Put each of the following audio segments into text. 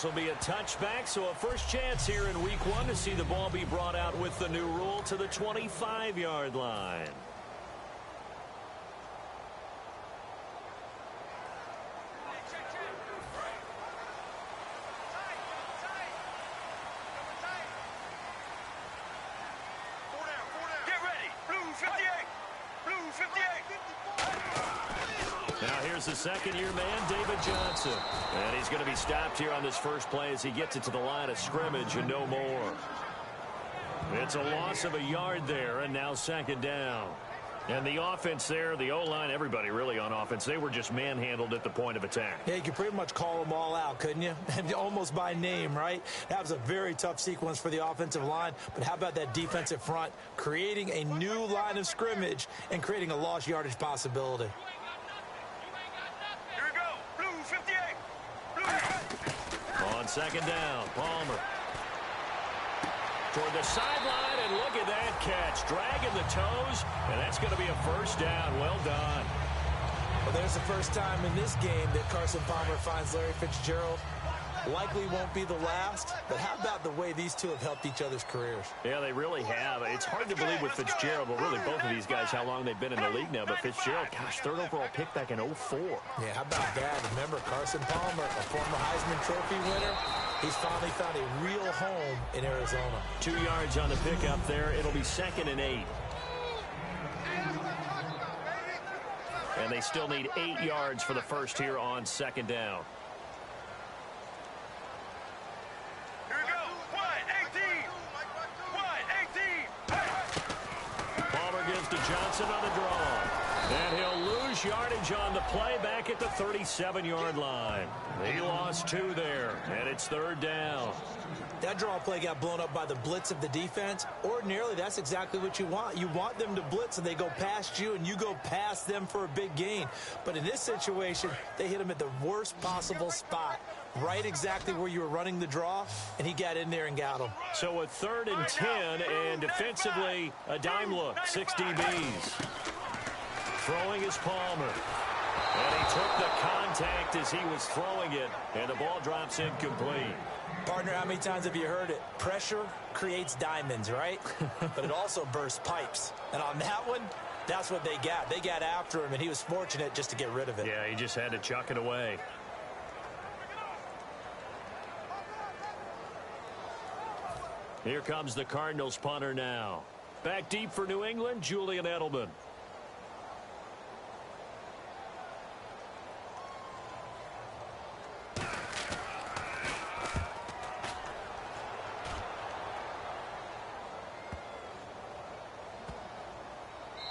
This will be a touchback, so a first chance here in week 1 to see the ball be brought out with the new rule to the 25-yard line. Now here's the second-year man, David Johnson. And he's going to be stopped here on this first play as he gets it to the line of scrimmage and no more. It's a loss of a yard there, and now second down. And the offense there, the O-line, everybody really on offense, they were just manhandled at the point of attack. Yeah, you could pretty much call them all out, couldn't you? And almost by name, right? That was a very tough sequence for the offensive line. But how about that defensive front creating a new line of scrimmage and creating a lost yardage possibility? Here we go. Blue 58. Blue. On second down, Palmer. Toward the sideline, and look at that catch. Dragging the toes, and that's going to be a first down. Well done. Well, there's the first time in this game that Carson Palmer finds Larry Fitzgerald. Likely won't be the last, but how about the way these two have helped each other's careers? Yeah, they really have. It's hard to believe with Fitzgerald, but really both of these guys, how long they've been in the league now. But Fitzgerald, gosh, third overall pick back in 04. Yeah, how about that? Remember, Carson Palmer, a former Heisman Trophy winner, he's finally found a real home in Arizona. 2 yards on the pickup there. It'll be 2nd and 8. And they still need 8 yards for the first here on second down. Here we go. Wide 18. Wide 18. Palmer gives to Johnson on the draw. And he'll lose yardage on the play back at the 37-yard line. He lost 2 there, and it's third down. That draw play got blown up by the blitz of the defense. Ordinarily, that's exactly what you want. You want them to blitz, and they go past you, and you go past them for a big gain. But in this situation, they hit him at the worst possible spot, right exactly where you were running the draw, and he got in there and got him. So a 3rd and 10, and defensively, a dime look, 6 DBs. Throwing is Palmer. And he took the contact as he was throwing it, and the ball drops incomplete. Partner, how many times have you heard it? Pressure creates diamonds, right? But it also bursts pipes. And on that one, that's what they got. They got after him, and he was fortunate just to get rid of it. Yeah, he just had to chuck it away. Here comes the Cardinals punter now. Back deep for New England, Julian Edelman.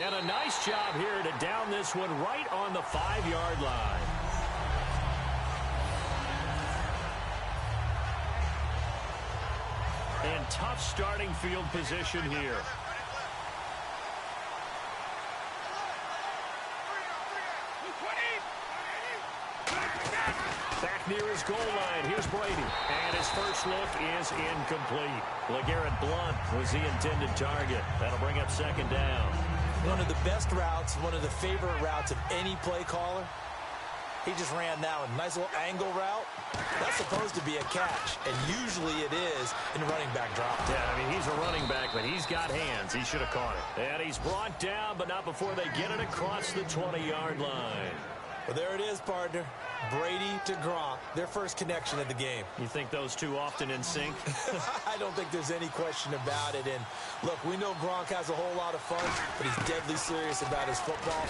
And a nice job here to down this one right on the 5-yard line. And tough starting field position here. Back near his goal line. Here's Brady. And his first look is incomplete. LeGarrette Blount was the intended target. That'll bring up second down. One of the best routes, one of the favorite routes of any play caller. He just ran that one. Nice little angle route. That's supposed to be a catch, and usually it is in running back drop. Yeah, I mean, he's a running back, but he's got hands. He should have caught it. And he's brought down, but not before they get it across the 20-yard line. Well, there it is, partner. Brady to Gronk, their first connection of the game. You think those two often in sync? I don't think there's any question about it. And, look, we know Gronk has a whole lot of fun, but he's deadly serious about his football,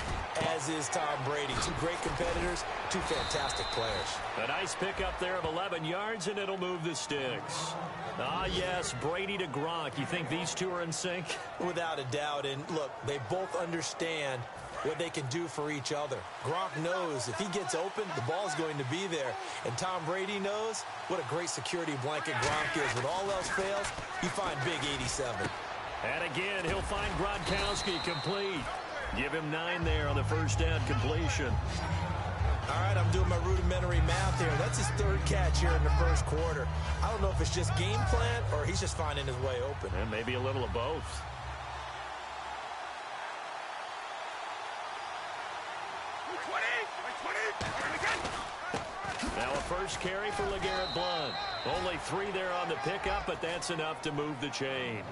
as is Tom Brady. 2 great competitors, 2 fantastic players. A nice pickup there of 11 yards, and it'll move the sticks. Ah, yes, Brady to Gronk. You think these two are in sync? Without a doubt. And, look, they both understand what they can do for each other. Gronk knows if he gets open, the ball's going to be there. And Tom Brady knows what a great security blanket Gronk is. When all else fails, you find big 87. And again, he'll find Gronkowski complete. Give him 9 there on the first down completion. All right, I'm doing my rudimentary math here. That's his 3rd catch here in the first quarter. I don't know if it's just game plan or he's just finding his way open. And maybe a little of both. Now a first carry for LeGarrette Blount. 3 there on the pickup, but that's enough to move the chains.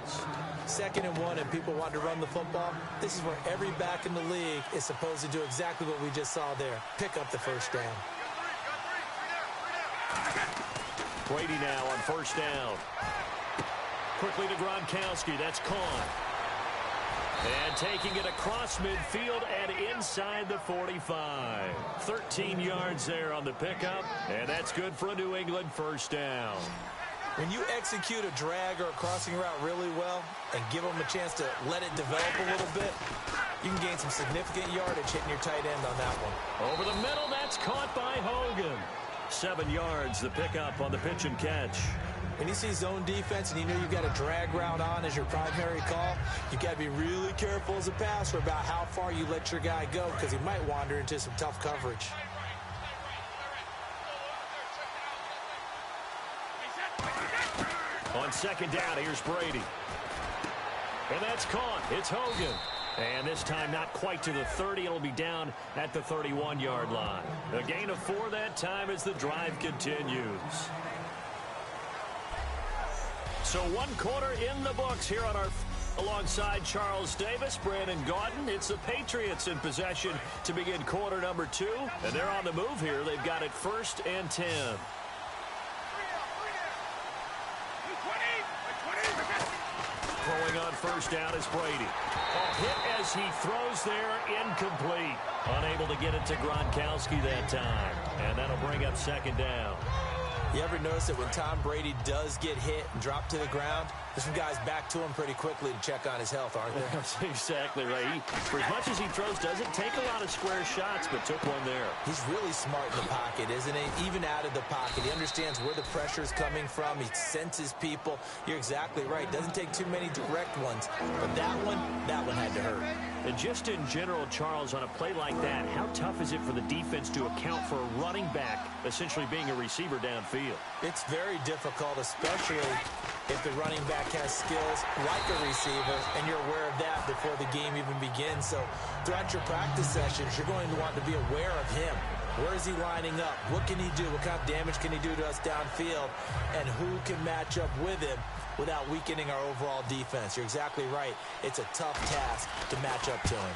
2nd and 1, and people want to run the football. This is where every back in the league is supposed to do exactly what we just saw there. Pick up the first down. Brady now on 1st down. Quickly to Gronkowski. That's caught. And taking it across midfield and inside the 45. 13 yards there on the pickup, and that's good for a New England 1st down. When you execute a drag or a crossing route really well and give them a chance to let it develop a little bit, you can gain some significant yardage hitting your tight end on that one. Over the middle, that's caught by Hogan. 7 yards, the pickup on the pitch and catch. When you see zone defense and you know you've got a drag route on as your primary call, you've got to be really careful as a passer about how far you let your guy go because he might wander into some tough coverage. On 2nd down, here's Brady. And that's caught. It's Hogan. And this time not quite to the 30. It'll be down at the 31-yard line. A gain of 4 that time as the drive continues. So 1 quarter in the books here on our alongside Charles Davis, Brandon Gaudin. It's the Patriots in possession to begin quarter number 2. And they're on the move here. They've got it 1st and 10. Throwing on 1st down is Brady. A hit as he throws there, incomplete. Unable to get it to Gronkowski that time. And that'll bring up 2nd down. You ever notice that when Tom Brady does get hit and drop to the ground, there's some guys back to him pretty quickly to check on his health, aren't there? That's exactly right. For as much as he throws, doesn't take a lot of square shots, but took one there. He's really smart in the pocket, isn't he? Even out of the pocket. He understands where the pressure's coming from. He senses people. You're exactly right. Doesn't take too many direct ones. But that one had to hurt. And just in general, Charles, on a play like that, how tough is it for the defense to account for a running back essentially being a receiver downfield? It's very difficult, especially if the running back has skills like a receiver, and you're aware of that before the game even begins. So throughout your practice sessions, you're going to want to be aware of him. Where is he lining up? What can he do? What kind of damage can he do to us downfield? And who can match up with him without weakening our overall defense? You're exactly right. It's a tough task to match up to him.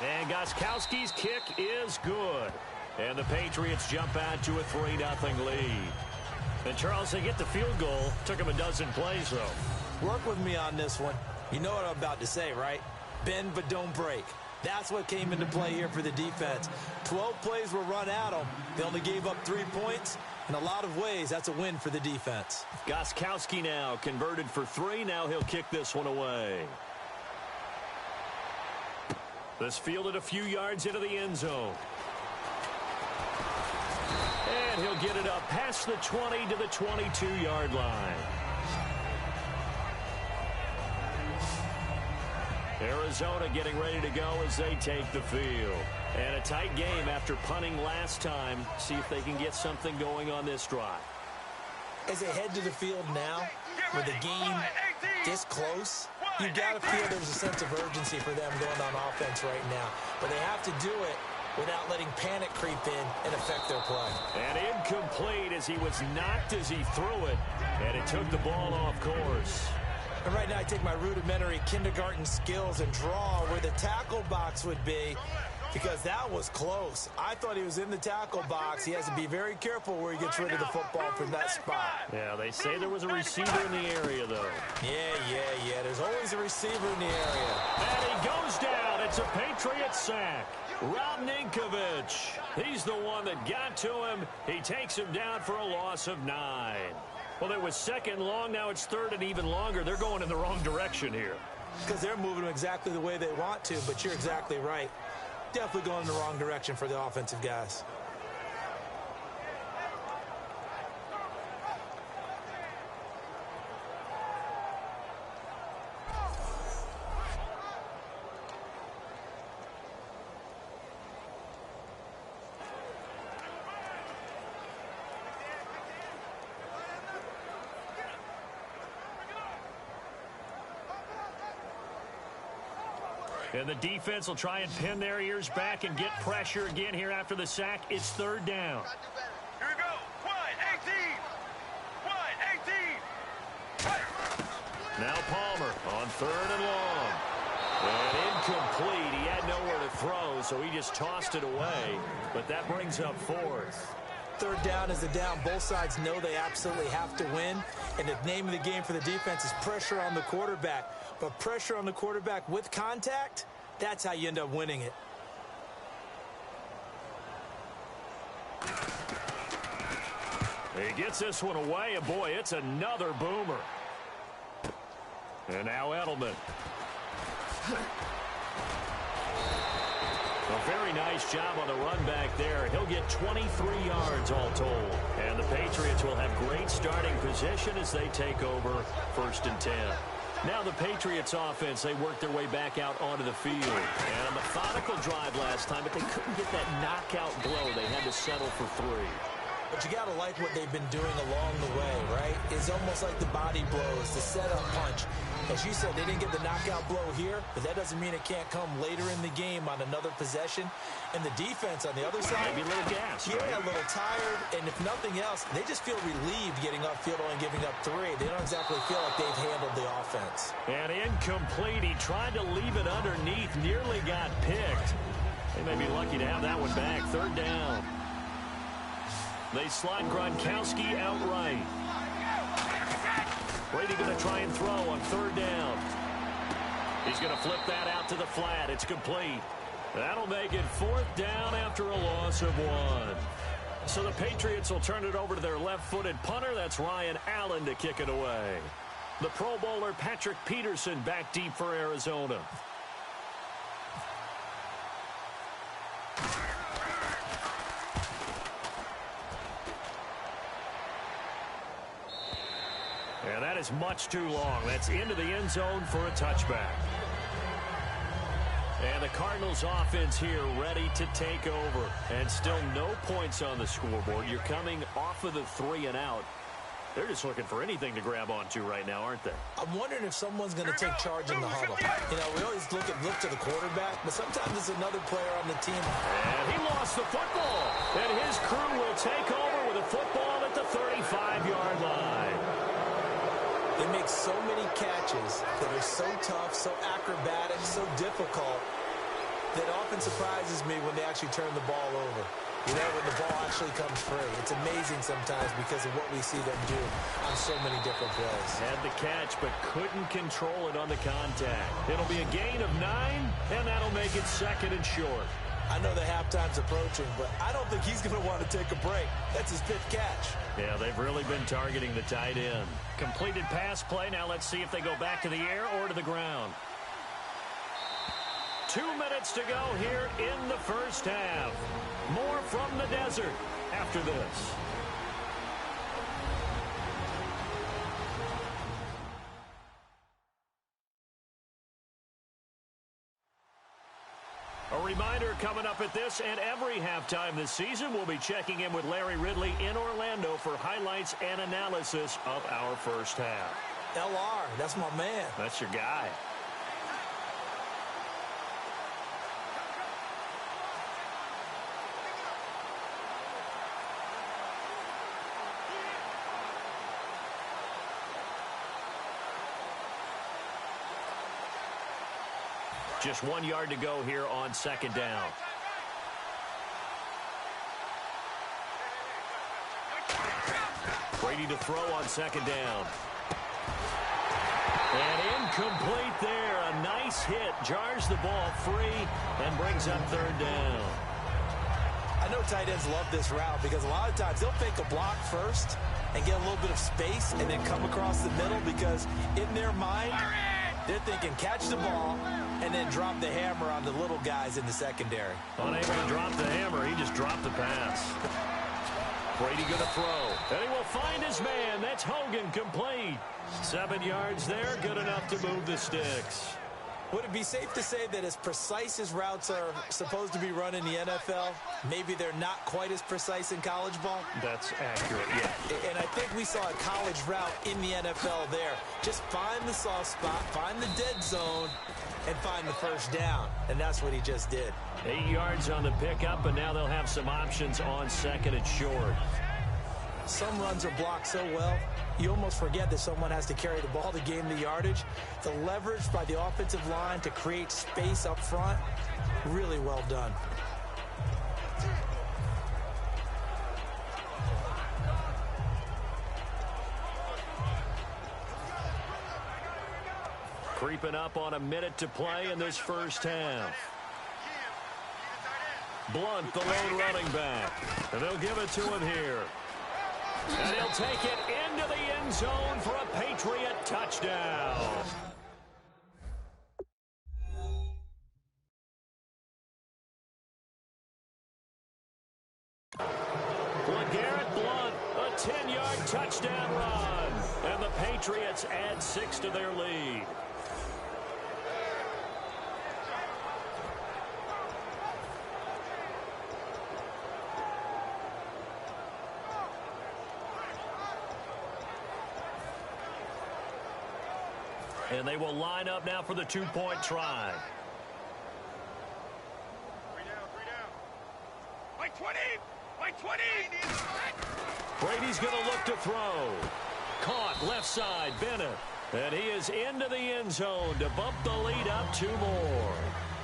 And Gostkowski's kick is good. And the Patriots jump out to a 3-0 lead. And Charles, they get the field goal. Took him a dozen plays, though. Work with me on this one. You know what I'm about to say, right? Bend but don't break. That's what came into play here for the defense. 12 plays were run at them. They only gave up 3 points. In a lot of ways, that's a win for the defense. Gostkowski now converted for 3. Now he'll kick this one away. This fielded a few yards into the end zone. And he'll get it up past the 20 to the 22-yard line. Arizona getting ready to go as they take the field. And a tight game after punting last time. See if they can get something going on this drive. As they head to the field now, with the game this close, you've got to feel there's a sense of urgency for them going on offense right now. But they have to do it without letting panic creep in and affect their play. And incomplete as he was knocked as he threw it. And it took the ball off course. And right now I take my rudimentary kindergarten skills and draw where the tackle box would be, because that was close. I thought he was in the tackle box. He has to be very careful where he gets rid of the football from that spot. Yeah, they say there was a receiver in the area, though. Yeah. There's always a receiver in the area. And he goes down. It's a Patriot sack. Rob Ninkovich. He's the one that got to him. He takes him down for a loss of 9. Well, it was 2nd long. Now it's 3rd and even longer. They're going in the wrong direction here. Because they're moving exactly the way they want to, but you're exactly right. Definitely going in the wrong direction for the offensive guys. And the defense will try and pin their ears back and get pressure again here after the sack. It's 3rd down. Here we go. 1, 18. 1, Now Palmer on 3rd and long. And incomplete. He had nowhere to throw, so he just tossed it away. But that brings up 4th. 3rd down is a down. Both sides know they absolutely have to win. And the name of the game for the defense is pressure on the quarterback. But pressure on the quarterback with contact, that's how you end up winning it. He gets this one away, and boy, it's another boomer. And now Edelman. A very nice job on the run back there. He'll get 23 yards all told. And the Patriots will have great starting position as they take over 1st and 10. Now the Patriots offense, they work their way back out onto the field. And a methodical drive last time, but they couldn't get that knockout blow. They had to settle for 3. But you got to like what they've been doing along the way, right? It's almost like the body blows, the setup punch. As you said, they didn't get the knockout blow here, but that doesn't mean it can't come later in the game on another possession. And the defense on the other side, maybe a little gas, yeah, right? A little tired. And if nothing else, they just feel relieved getting upfield and giving up 3. They don't exactly feel like they've handled the offense. And incomplete. He tried to leave it underneath, nearly got picked. They may be lucky to have that one back. 3rd down. They slide Gronkowski outright. Brady going to try and throw on 3rd down. He's going to flip that out to the flat. It's complete. That'll make it 4th down after a loss of 1. So the Patriots will turn it over to their left-footed punter. That's Ryan Allen to kick it away. The Pro Bowler Patrick Peterson back deep for Arizona. And that is much too long. That's into the end zone for a touchback. And the Cardinals offense here ready to take over. And still no points on the scoreboard. You're coming off of the 3 and out. They're just looking for anything to grab onto right now, aren't they? I'm wondering if someone's going to take charge in the huddle. You know, we always look to the quarterback, but sometimes it's another player on the team. And he lost the football. And his crew will take over with a football at the 35-yard line. They make so many catches that are so tough, so acrobatic, so difficult, that often surprises me when they actually turn the ball over. You know, when the ball actually comes free. It's amazing sometimes because of what we see them do on so many different plays. Had the catch, but couldn't control it on the contact. It'll be a gain of 9, and that'll make it 2nd and short. I know the halftime's approaching, but I don't think he's going to want to take a break. That's his 5th catch. Yeah, they've really been targeting the tight end. Completed pass play. Now let's see if they go back to the air or to the ground. 2 minutes to go here in the first half. More from the desert after this. A reminder coming up at this and every halftime this season, we'll be checking in with Larry Ridley in Orlando for highlights and analysis of our first half. LR, that's my man. That's your guy. Just 1 yard to go here on 2nd down. Brady to throw on 2nd down. And incomplete there. A nice hit. Jars the ball free and brings up 3rd down. I know tight ends love this route because a lot of times they'll fake a block first and get a little bit of space and then come across the middle because in their mind, they're thinking catch the ball and then drop the hammer on the little guys in the secondary. Unable to drop the hammer, he just dropped the pass. Brady going to throw. And he will find his man. That's Hogan, complete. 7 yards there, good enough to move the sticks. Would it be safe to say that as precise as routes are supposed to be run in the NFL, maybe they're not quite as precise in college ball? That's accurate, yeah. And I think we saw a college route in the NFL there. Just find the soft spot, find the dead zone, and find the first down. And that's what he just did. 8 yards on the pickup, and now they'll have some options on 2nd and short. some runs are blocked so well, you almost forget that someone has to carry the ball to gain the yardage. The leverage by the offensive line to create space up front, really well done. Creeping up on a minute to play in this first half. Blunt, the lone running back. And they'll give it to him here. And he'll take it into the end zone for a Patriot touchdown. LeGarrette Blunt, a 10-yard touchdown run. And the Patriots add 6 to their lead. And they will line up now for the two-point try. 3 down. Like 20! Like 20! Brady's going to look to throw. Caught left side, Bennett. And he is into the end zone to bump the lead up 2 more.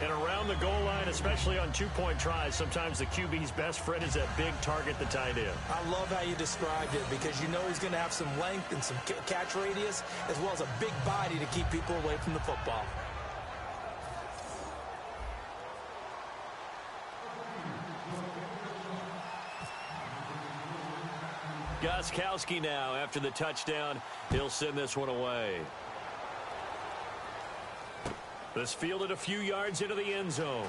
And around the goal line, especially on two-point tries, sometimes the QB's best friend is that big target, the tight end. I love how you described it because you know he's going to have some length and some catch radius as well as a big body to keep people away from the football. Gostkowski now after the touchdown. He'll send this one away. This fielded a few yards into the end zone.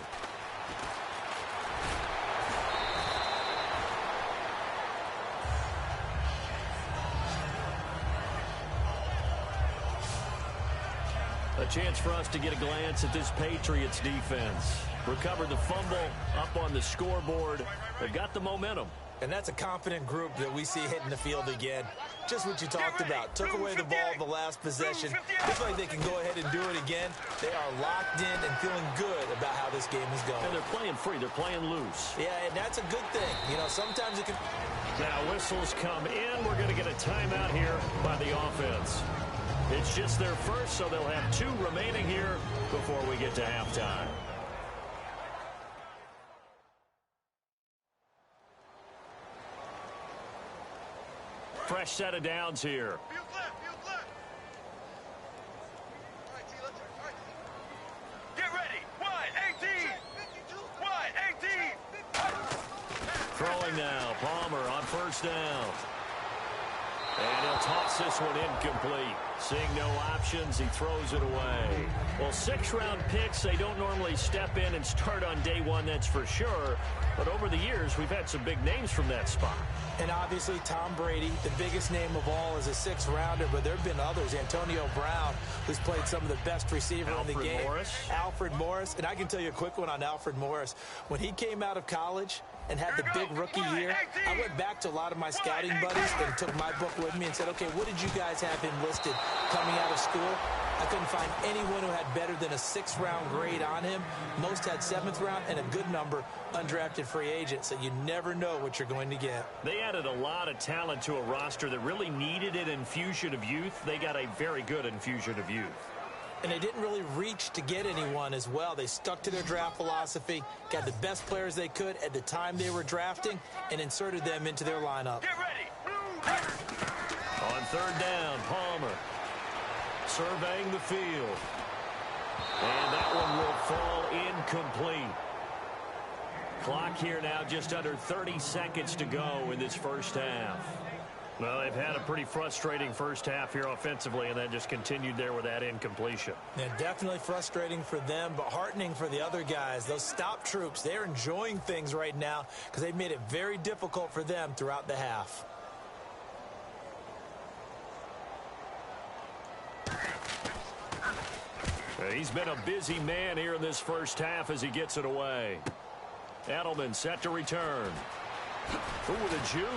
A chance for us to get a glance at this Patriots defense. Recovered the fumble up on the scoreboard. They've got the momentum. And that's a confident group that we see hitting the field again. Just what you talked about. Took away the ball the last possession. I feel like they can go ahead and do it again. They are locked in and feeling good about how this game is going. And they're playing free. They're playing loose. Yeah, and that's a good thing. You know, sometimes it can... Now whistles come in. We're going to get a timeout here by the offense. It's just their first, so they'll have 2 remaining here before we get to halftime. Fresh set of downs here. Field left. All right, T, let's get ready. Wide 18. Wide 18. Throwing now. Palmer on first down. And he'll toss this one incomplete. Seeing no options, he throws it away. Well, 6-round picks, they don't normally step in and start on day 1, that's for sure. But over the years, we've had some big names from that spot. And obviously, Tom Brady, the biggest name of all, is a 6th-rounder, but there have been others. Antonio Brown, who's played some of the best receiver in the game. Alfred Morris. And I can tell you a quick one on Alfred Morris. When he came out of college and had the big rookie year, I went back to a lot of my scouting buddies and took my book with me and said, okay, what did you guys have him listed coming out of school? I couldn't find anyone who had better than a 6th-round grade on him. Most had 7th round and a good number undrafted free agent, so you never know what you're going to get. They added a lot of talent to a roster that really needed an infusion of youth. They got a very good infusion of youth. And they didn't really reach to get anyone as well. They stuck to their draft philosophy, got the best players they could at the time they were drafting, and inserted them into their lineup. Get ready. On 3rd down, Palmer surveying the field. And that one will fall incomplete. Clock here now just under 30 seconds to go in this first half. Well, they've had a pretty frustrating first half here offensively, and then just continued there with that incompletion. Yeah, definitely frustrating for them, but heartening for the other guys. Those stop troops, they're enjoying things right now because they've made it very difficult for them throughout the half. He's been a busy man here in this first half as he gets it away. Edelman set to return. Ooh, with a juke.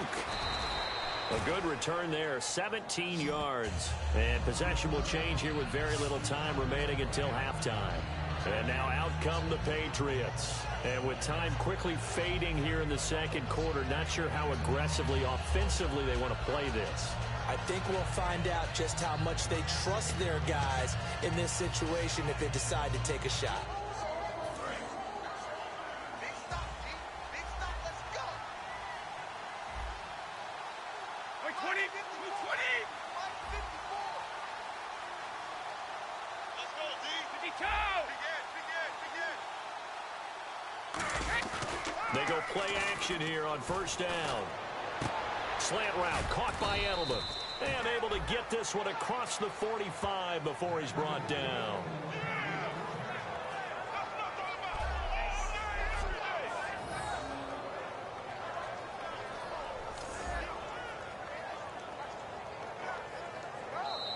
A good return there, 17 yards. And possession will change here with very little time remaining until halftime. And now out come the Patriots. And with time quickly fading here in the second quarter, not sure how aggressively, offensively they want to play this. I think we'll find out just how much they trust their guys in this situation if they decide to take a shot. They go play action here on first down. Slant route caught by Edelman. And able to get this one across the 45 before he's brought down.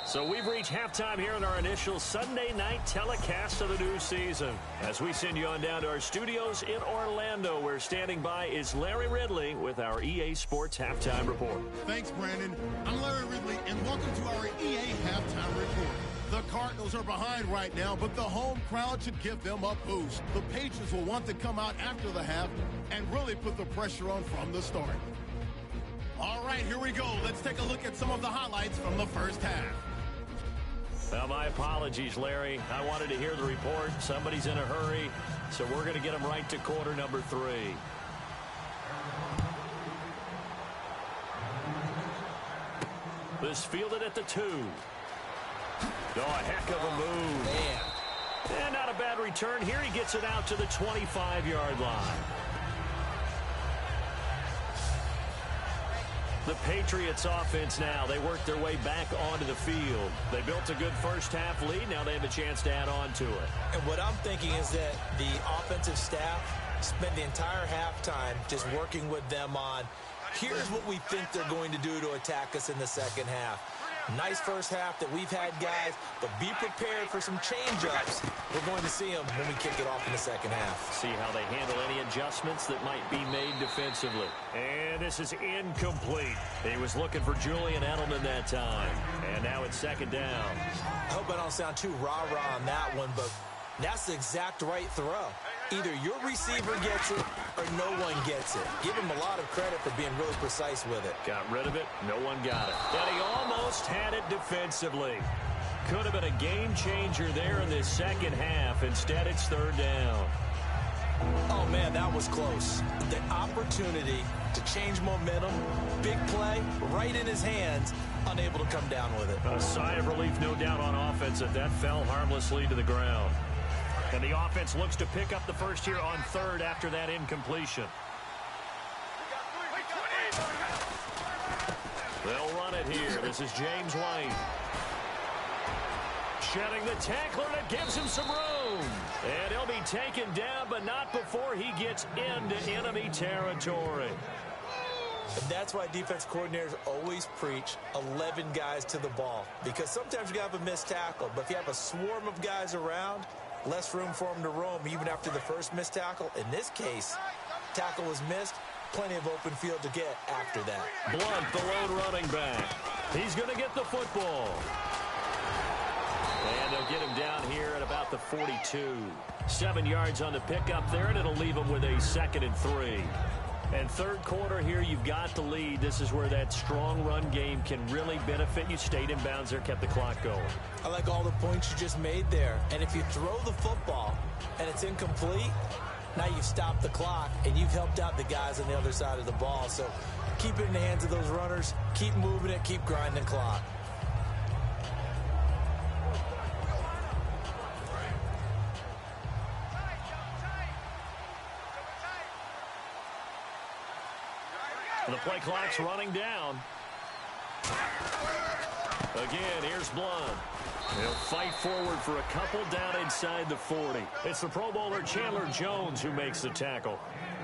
So we've reached halftime here in our initial Sunday night telecast of the new season. As we send you on down to our studios in Orlando, where standing by is Larry Ridley with our EA Sports Halftime Report. Thanks, Brandon. I'm Larry Ridley, and welcome to our EA Halftime Report. The Cardinals are behind right now, but the home crowd should give them a boost. The Patriots will want to come out after the half and really put the pressure on from the start. All right, here we go. Let's take a look at some of the highlights from the first half. Well, my apologies, Larry. I wanted to hear the report. Somebody's in a hurry, so we're going to get them right to quarter number 3. This fielded at the 2. Oh, a heck of a move. Man. And not a bad return. Here he gets it out to the 25-yard line. The Patriots offense now, they work their way back onto the field. They built a good first half lead. Now they have a chance to add on to it. And what I'm thinking is that the offensive staff spent the entire halftime just working with them on, here's what we think they're going to do to attack us in the second half. Nice first half that we've had, guys, but be prepared for some change-ups. We're going to see them when we kick it off in the second half. See how they handle any adjustments that might be made defensively. And this is incomplete. He was looking for Julian Edelman that time. And now it's second down. I hope I don't sound too rah-rah on that one, but that's the exact right throw. Either your receiver gets it or no one gets it. Give him a lot of credit for being really precise with it. Got rid of it. No one got it. And he almost had it defensively. Could have been a game changer there in this second half. Instead, it's third down. Oh, man, that was close. The opportunity to change momentum, big play, right in his hands, unable to come down with it. A sigh of relief, no doubt, on offense that fell harmlessly to the ground. And the offense looks to pick up the first here on third after that incompletion. They'll run it here. This is James White. Shedding the tackler that gives him some room. And he'll be taken down, but not before he gets into enemy territory. And that's why defense coordinators always preach 11 guys to the ball. Because sometimes you have a missed tackle, but if you have a swarm of guys around, less room for him to roam even after the first missed tackle. In this case, tackle was missed. Plenty of open field to get after that. Blunt, the lone running back. He's going to get the football. And they'll get him down here at about the 42. 7 yards on the pickup there, and it'll leave him with a 2nd and 3. And third quarter here, you've got the lead. This is where that strong run game can really benefit you. Stayed in bounds there, kept the clock going. I like all the points you just made there. And if you throw the football and it's incomplete, now you've stopped the clock and you've helped out the guys on the other side of the ball. So keep it in the hands of those runners. Keep moving it. Keep grinding clock. The play clock's running down. Again, here's Blunt. He'll fight forward for a couple down inside the 40. It's the Pro Bowler Chandler Jones who makes the tackle.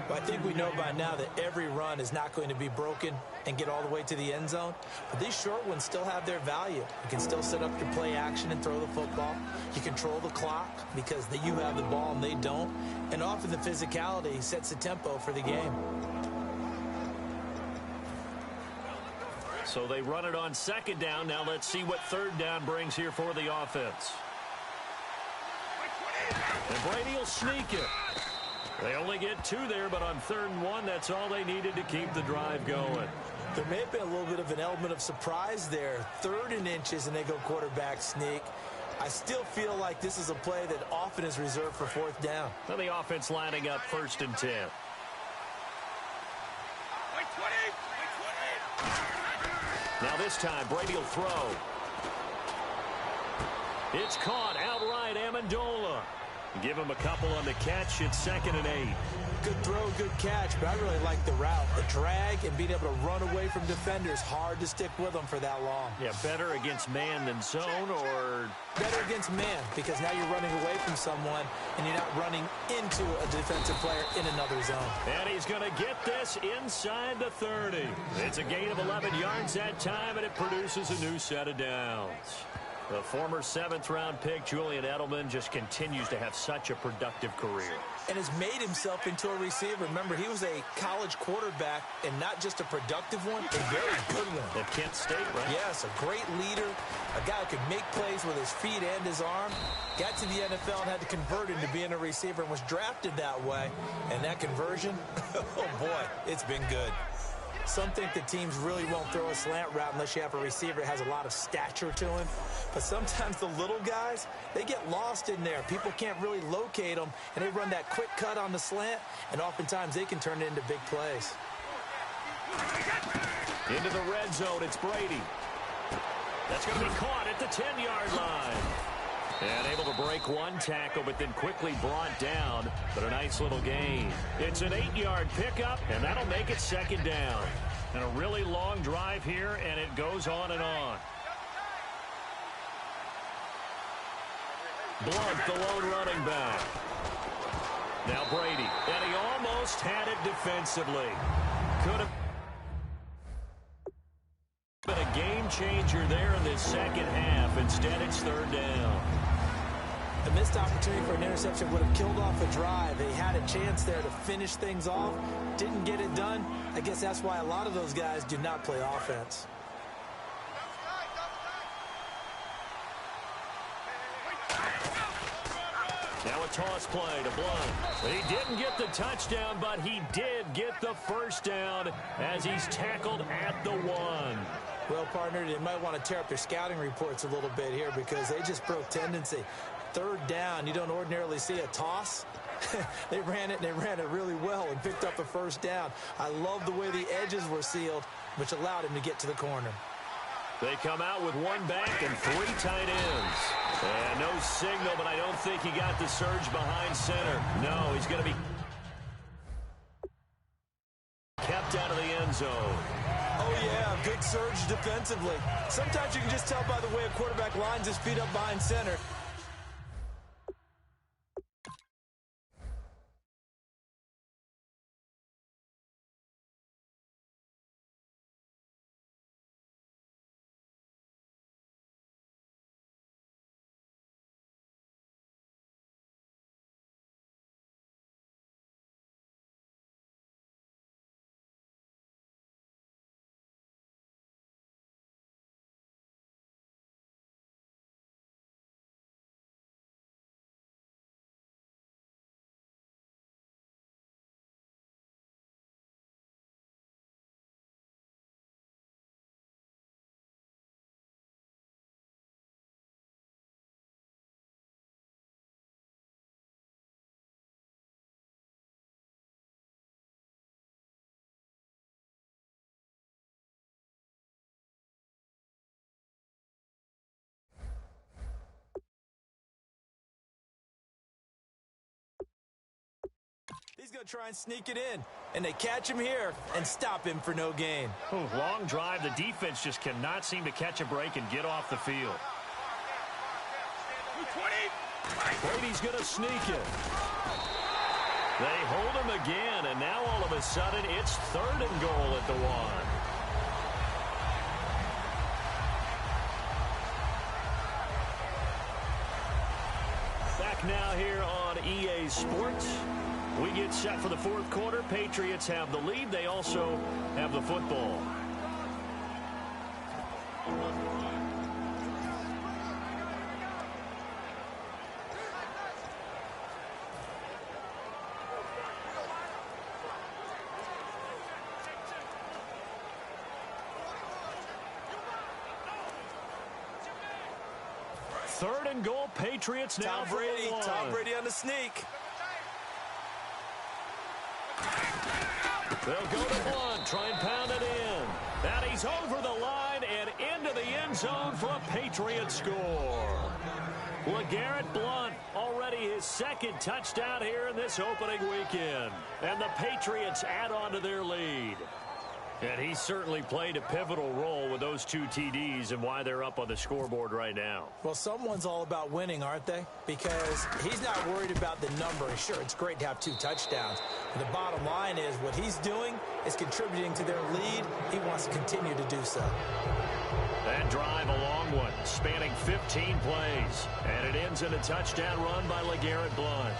Well, I think we know by now that every run is not going to be broken and get all the way to the end zone. But these short ones still have their value. You can still set up your play action and throw the football. You control the clock because you have the ball and they don't. And often the physicality sets the tempo for the game. So they run it on second down. Now let's see what third down brings here for the offense. And Brady will sneak it. They only get 2 there, but on 3rd and 1, that's all they needed to keep the drive going. There may have been a little bit of an element of surprise there. 3rd and inches, and they go quarterback sneak. I still feel like this is a play that often is reserved for 4th down. Then the offense lining up 1st and 10. Now this time, Brady will throw. It's caught outright, Amendola. Give him a couple on the catch. It's 2nd and 8. Good throw, good catch, but I really like the route. The drag and being able to run away from defenders. Hard to stick with them for that long. Yeah, better against man than zone, or? Better against man, because now you're running away from someone and you're not running into a defensive player in another zone. And he's going to get this inside the 30. It's a gain of 11 yards that time, and it produces a new set of downs. The former 7th-round pick, Julian Edelman, just continues to have such a productive career. And has made himself into a receiver. Remember, he was a college quarterback, and not just a productive one, a very good one. At Kent State, right? Yes, a great leader, a guy who could make plays with his feet and his arm. Got to the NFL and had to convert into being a receiver and was drafted that way. And that conversion, oh boy, it's been good. Some think that teams really won't throw a slant route unless you have a receiver that has a lot of stature to him. But sometimes the little guys, they get lost in there. People can't really locate them, and they run that quick cut on the slant, and oftentimes they can turn it into big plays. Into the red zone, it's Brady. That's going to be caught at the 10-yard line. And able to break one tackle, but then quickly brought down. But a nice little gain. It's an 8-yard pickup, and that'll make it 2nd down. And a really long drive here, and it goes on and on. Blunt, the lone running back. Now Brady, and he almost had it defensively. Could have been a game changer there in this 2nd half. Instead, it's 3rd down. A missed opportunity for an interception would have killed off a drive. They had a chance there to finish things off. Didn't get it done. I guess that's why a lot of those guys do not play offense. Now a toss play to Blunt. He didn't get the touchdown, but he did get the 1st down as he's tackled at the 1. Well, partner, they might want to tear up their scouting reports a little bit here because they just broke tendency. 3rd down, you don't ordinarily see a toss. They ran it really well and picked up the 1st down. I love the way the edges were sealed, which allowed him to get to the corner. They come out with 1 back and 3 tight ends. And no signal, but I don't think he got the surge behind center. No, he's going to be kept out of the end zone. Oh, yeah, good surge defensively. Sometimes you can just tell by the way a quarterback lines his feet up behind center. He's going to try and sneak it in, and they catch him here and stop him for no gain. Ooh, long drive. The defense just cannot seem to catch a break and get off the field. Brady's going to sneak it. They hold him again, and now all of a sudden it's 3rd and goal at the 1. Back now here on EA Sports. We get set for the 4th quarter. Patriots have the lead. They also have the football. Third and goal, Patriots now. Tom Brady on the sneak. They'll go to Blunt, try and pound it in. And he's over the line and into the end zone for a Patriot score. LeGarrette Blunt, already his second touchdown here in this opening weekend. And the Patriots add on to their lead. And he certainly played a pivotal role with those 2 TDs and why they're up on the scoreboard right now. Well, someone's all about winning, aren't they? Because he's not worried about the number. Sure, it's great to have 2 touchdowns. But the bottom line is what he's doing is contributing to their lead. He wants to continue to do so. That drive, a long one, spanning 15 plays. And it ends in a touchdown run by LeGarrette Blunt.